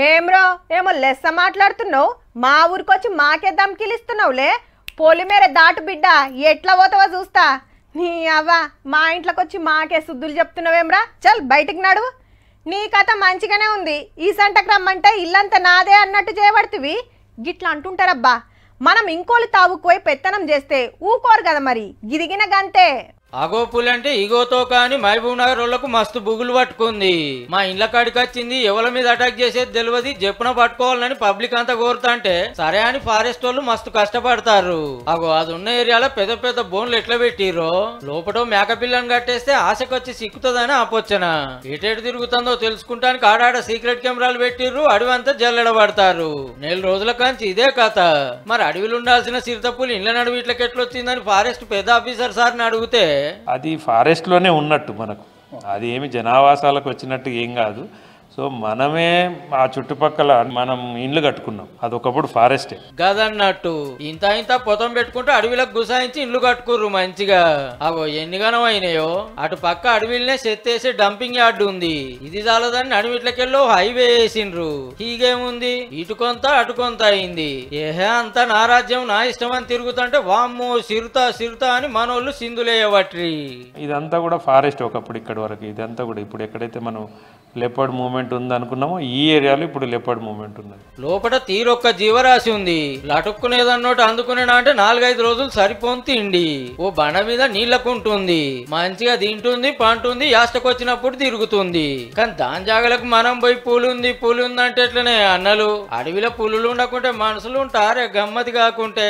ఏమ్రో ఏమో లెస్స మాట్లాడుతున్నావు. మా ఊరికొచ్చి మాకే దమ్కిలిస్తున్నావులే. పొలిమేర దాటు బిడ్డ, ఎట్లా పోతావో చూస్తా. నీ అవ్వ మా ఇంట్లోకి వచ్చి మాకే శుద్ధులు చెప్తున్నావేమ్రా? చల్ బయటికి నడువు. నీ కథ మంచిగానే ఉంది. ఈ సంటకు రమ్మంటే ఇల్లంతా నాదే అన్నట్టు చేయబడుతుంది. గిట్లా అంటుంటారబ్బా. మనం ఇంకోళ్ళు తావుకుపోయి పెత్తనం చేస్తే ఊకోరు కదా, మరి గిరిగిన గంతే. అగో పులంటే ఇగోతో కానీ మహబూబ్ నగర్ వాళ్ళకు మస్తు బుగులు పట్టుకుంది. మా ఇండ్ల కాడికి వచ్చింది, ఎవరి మీద అటాక్ చేసేది తెలియదు, చెప్పున పట్టుకోవాలని పబ్లిక్ అంతా కోరుతా సరే అని ఫారెస్ట్ వాళ్ళు మస్తు కష్టపడతారు. అగో అది ఉన్న ఏరియాలో పెద్ద పెద్ద బోన్లు ఎట్లా పెట్టిరో, లోపల మేక పిల్లని కట్టేస్తే ఆశకొచ్చి సిక్కుతుందని ఆపోచన. ఎటేటు తిరుగుతుందో తెలుసుకుంటానికి ఆడాడ సీక్రెట్ కెమెరాలు పెట్టిర్రు, అడవంతా జల్లెడబడతారు. 4 రోజుల కాంచి ఇదే కథ. మరి అడవిలో ఉండాల్సిన చిరుతపులు ఇండ్ల నడువు ఇట్లకి ఎట్లొచ్చిందని ఫారెస్ట్ పెద్ద ఆఫీసర్ సార్ని అడిగితే అది ఫారెస్ట్ లోనే ఉన్నట్టు, మనకు అది ఏమి జనావాసాలకు వచ్చినట్టు ఏం కాదు. సో మనమే ఆ చుట్టుపక్కల మనం ఇండ్లు కట్టుకున్నాం, అది ఒకప్పుడు ఫారెస్టే గదన్నట్టు. ఇంత ఇంత పొతం పెట్టుకుంటూ అడవిలకు గుసాయించి ఇండ్లు కట్టుకుర్రు మంచిగా. అవో ఎన్నిగనం అయినాయో. అటు పక్క అడవిలనే సెత్తేసి డంపింగ్ యార్డు ఉంది. ఇది చాలదని అడవిట్లకెళ్ళో హైవే వేసిండ్రు. హీగేముంది, ఇటు కొంత అటు కొంత అయింది. ఏహే అంతా నా రాజ్యం నా ఇష్టం అని తిరుగుతుంటే వామ్మో సిరుతా సిరుతా అని మనోళ్ళు సింధులేయబట్టి. ఇదంతా కూడా ఫారెస్ట్ ఒకప్పుడు ఇక్కడి వరకు. ఇదంతా కూడా ఇప్పుడు ఎక్కడైతే మనం లెపర్డ్ మూవ్మెంట్ ఉంది అనుకున్నామో ఈ ఏరియాలో ఇప్పుడు లెపర్డ్ మూవ్మెంట్ ఉన్నది. లోపల తీరొక్క జీవరాశి ఉంది. లటుక్కునేదన్నోటి అందుకునేనా అంటే 4-5 రోజులు సరిపోని తిండి. ఓ బండ మీద నీళ్ళకుంటుంది, మంచిగా తింటుంది, పంటుంది, యాస్టకొచ్చినప్పుడు తిరుగుతుంది. కానీ దాని జాగలకు మనం పోయి పూలు ఉంది అంటే ఎట్లనే అన్నలు. అడవిలో పులులు ఉండకుంటే మనుషులు ఉంటారే గమ్మతి కాకుంటే.